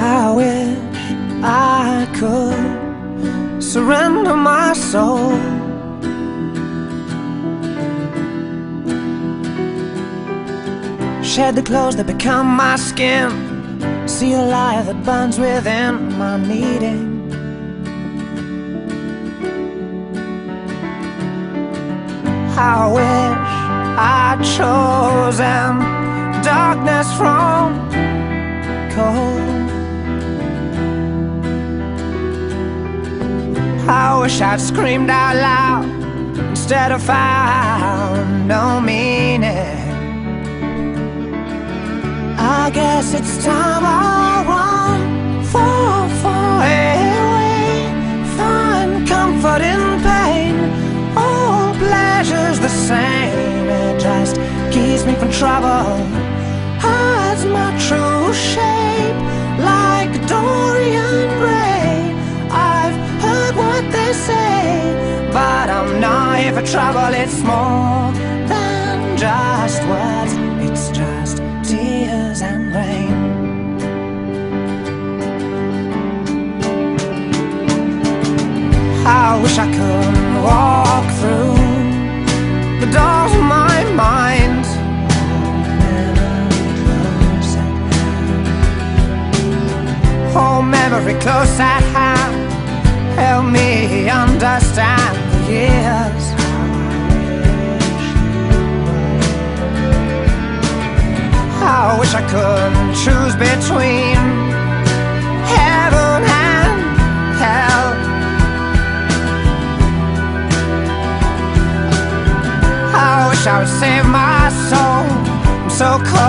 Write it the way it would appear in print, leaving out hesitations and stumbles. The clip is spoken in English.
I wish I could surrender my soul, shed the clothes that become my skin, see the light that burns within my needing. I wish I'd chosen darkness from cold. I wish I'd screamed out loud instead of found no meaning. I guess it's time I run far away, find comfort in pain. All pleasure's the same, it just keeps me from trouble, hides my true shape like Dorian Gray. I've heard what they say, but I'm not here for trouble. It's more than just words, it's just tears and rain. I wish I could walk through the doors of my mind, hold memory close at hand, help me understand the years. I wish I could choose between heaven and hell. I wish I would save my soul, I'm so cold.